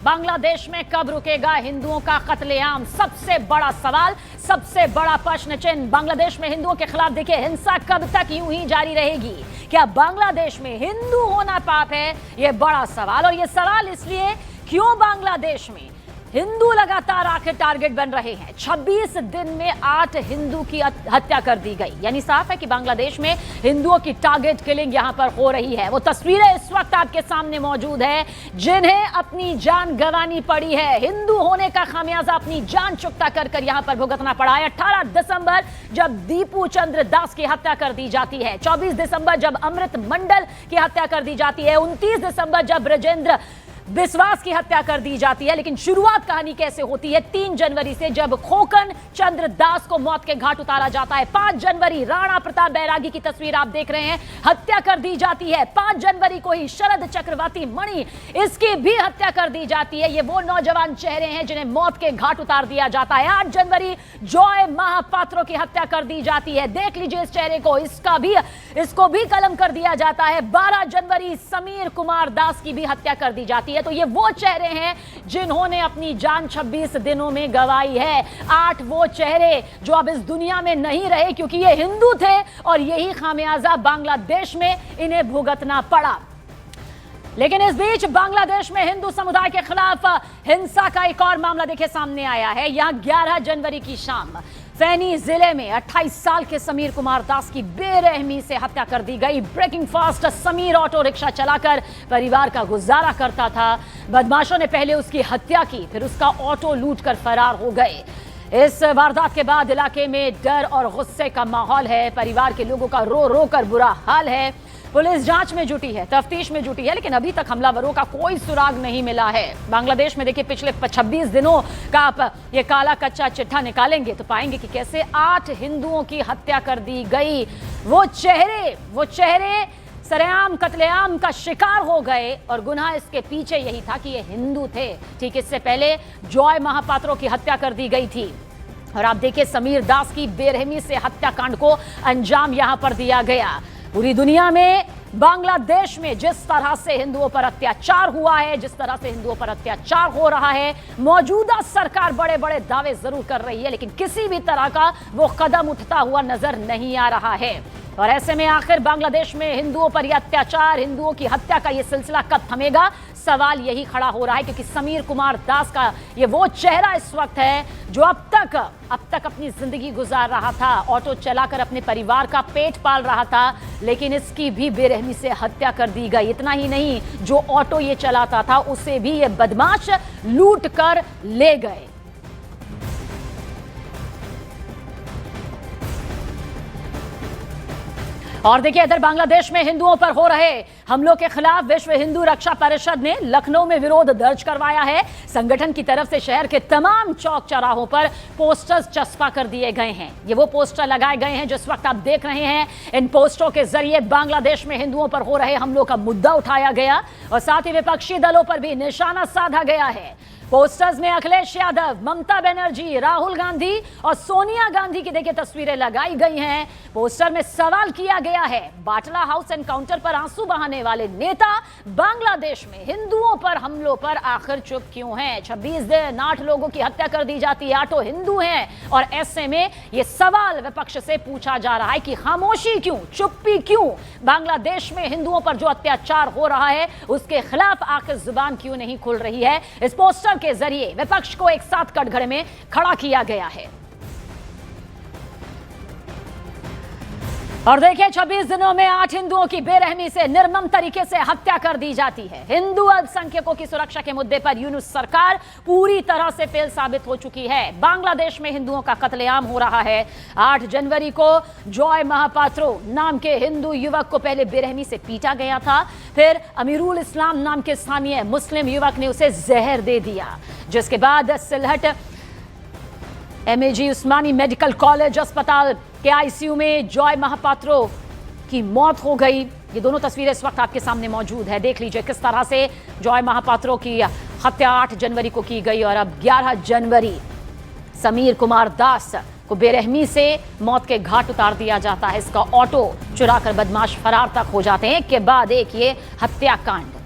बांग्लादेश में कब रुकेगा हिंदुओं का कत्लेआम? सबसे बड़ा सवाल, सबसे बड़ा प्रश्न चिन्ह। बांग्लादेश में हिंदुओं के खिलाफ देखिए हिंसा कब तक यूं ही जारी रहेगी? क्या बांग्लादेश में हिंदू होना पाप है? यह बड़ा सवाल। और यह सवाल इसलिए क्यों बांग्लादेश में हिंदू लगातार आखिर टारगेट बन रहे हैं। 26 दिन में 8 हिंदू की हत्या कर दी गई, यानी साफ है कि बांग्लादेश में हिंदुओं की टारगेट किलिंग यहां पर हो रही है। वो तस्वीरें इस वक्त आपके सामने मौजूद है जिन्हें अपनी जान गंवानी पड़ी है। हिंदू होने का खामियाजा अपनी जान चुकता कर यहां पर भुगतना पड़ा है। 18 दिसंबर जब दीपू चंद्र दास की हत्या कर दी जाती है, 24 दिसंबर जब अमृत मंडल की हत्या कर दी जाती है, 29 दिसंबर जब ब्रजेंद्र विश्वास की हत्या कर दी जाती है। लेकिन शुरुआत कहानी कैसे होती है? 3 जनवरी से जब खोकन चंद्र दास को मौत के घाट उतारा जाता है। 5 जनवरी राणा प्रताप बैरागी की तस्वीर आप देख रहे हैं, हत्या कर दी जाती है। 5 जनवरी को ही शरद चक्रवर्ती मणि, इसकी भी हत्या कर दी जाती है। ये वो नौजवान चेहरे हैं जिन्हें मौत के घाट उतार दिया जाता है। 8 जनवरी जॉय महापात्रो की हत्या कर दी जाती है। देख लीजिए इस चेहरे को, इसको भी कलम कर दिया जाता है। 12 जनवरी समीर कुमार दास की भी हत्या कर दी जाती है। तो ये वो चेहरे हैं जिन्होंने अपनी जान 26 दिनों में गंवाई है। 8 वो चेहरे जो अब इस दुनिया में नहीं रहे क्योंकि ये हिंदू थे और यही खामियाजा बांग्लादेश में इन्हें भुगतना पड़ा। लेकिन इस बीच बांग्लादेश में हिंदू समुदाय के खिलाफ हिंसा का एक और मामला देखिए सामने आया है। यहां 11 जनवरी की शाम फैनी जिले में 28 साल के समीर कुमार दास की बेरहमी से हत्या कर दी गई। Breaking fast Sameer auto rickshaw चलाकर परिवार का गुजारा करता था। बदमाशों ने पहले उसकी हत्या की, फिर उसका ऑटो लूटकर फरार हो गए। इस वारदात के बाद इलाके में डर और गुस्से का माहौल है। परिवार के लोगों का रो रो कर बुरा हाल है। पुलिस जांच में जुटी है, तफ्तीश में जुटी है, लेकिन अभी तक हमलावरों का कोई सुराग नहीं मिला है। बांग्लादेश में देखिए पिछले 26 दिनों का आप ये काला कच्चा चिट्ठा निकालेंगे तो पाएंगे कि कैसे 8 हिंदुओं की हत्या कर दी गई। वो चेहरे सरेआम कत्लेआम का शिकार हो गए और गुनाह इसके पीछे यही था कि ये हिंदू थे। ठीक इससे पहले जॉय महापात्रो की हत्या कर दी गई थी और आप देखिए समीर दास की बेरहमी से हत्याकांड को अंजाम यहां पर दिया गया। पूरी दुनिया में बांग्लादेश में जिस तरह से हिंदुओं पर अत्याचार हुआ है, जिस तरह से हिंदुओं पर अत्याचार हो रहा है, मौजूदा सरकार बड़े बड़े दावे जरूर कर रही है लेकिन किसी भी तरह का वो कदम उठता हुआ नजर नहीं आ रहा है। और ऐसे में आखिर बांग्लादेश में हिंदुओं पर यह अत्याचार, हिंदुओं की हत्या का यह सिलसिला कब थमेगा? सवाल यही खड़ा हो रहा है क्योंकि समीर कुमार दास का ये वो चेहरा इस वक्त है जो अब तक अपनी जिंदगी गुजार रहा था, ऑटो चलाकर अपने परिवार का पेट पाल रहा था, लेकिन इसकी भी बेरहमी से हत्या कर दी गई। इतना ही नहीं, जो ऑटो ये चलाता था उसे भी ये बदमाश लूट कर ले गए। और देखिए इधर बांग्लादेश में हिंदुओं पर हो रहे हमलों के खिलाफ विश्व हिंदू रक्षा परिषद ने लखनऊ में विरोध दर्ज करवाया है। संगठन की तरफ से शहर के तमाम चौक चौराहों पर पोस्टर्स चस्पा कर दिए गए हैं। ये वो पोस्टर लगाए गए हैं जिस वक्त आप देख रहे हैं। इन पोस्टरों के जरिए बांग्लादेश में हिंदुओं पर हो रहे हमलों का मुद्दा उठाया गया और साथ ही विपक्षी दलों पर भी निशाना साधा गया है। पोस्टर्स में अखिलेश यादव, ममता बनर्जी, राहुल गांधी और सोनिया गांधी की देखिए तस्वीरें लगाई गई हैं। पोस्टर में सवाल किया गया है, बाटला हाउस एनकाउंटर पर आंसू बहाने वाले नेता बांग्लादेश में हिंदुओं पर हमलों पर आखिर चुप क्यों हैं? 26 दिन 8 लोगों की हत्या कर दी जाती है, 8 हिंदू हैं और ऐसे में यह सवाल विपक्ष से पूछा जा रहा है कि खामोशी क्यों, चुप्पी क्यों? बांग्लादेश में हिंदुओं पर जो अत्याचार हो रहा है उसके खिलाफ आखिर जुबान क्यों नहीं खुल रही है? इस पोस्टर के जरिए विपक्ष को एक साथ कटघरे में खड़ा किया गया है। और देखिए 26 दिनों में 8 हिंदुओं की बेरहमी से निर्मम तरीके से हत्या कर दी जाती है। हिंदू अल्पसंख्यकों की सुरक्षा के मुद्दे पर यूनुस सरकार पूरी तरह से फेल साबित हो चुकी है। बांग्लादेश में हिंदुओं का कत्लेआम हो रहा है। 8 जनवरी को जॉय महापात्रो नाम के हिंदू युवक को पहले बेरहमी से पीटा गया था, फिर अमीरुल इस्लाम नाम के स्थानीय मुस्लिम युवक ने उसे जहर दे दिया, जिसके बाद सिलहट एमएजी उस्मानी मेडिकल कॉलेज अस्पताल के आईसीयू में जॉय महापात्रो की मौत हो गई। ये दोनों तस्वीरें इस वक्त आपके सामने मौजूद है। देख लीजिए किस तरह से जॉय महापात्रो की हत्या 8 जनवरी को की गई और अब 11 जनवरी समीर कुमार दास को बेरहमी से मौत के घाट उतार दिया जाता है। इसका ऑटो चुराकर बदमाश फरार तक हो जाते हैं। एक के बाद एक ये हत्याकांड।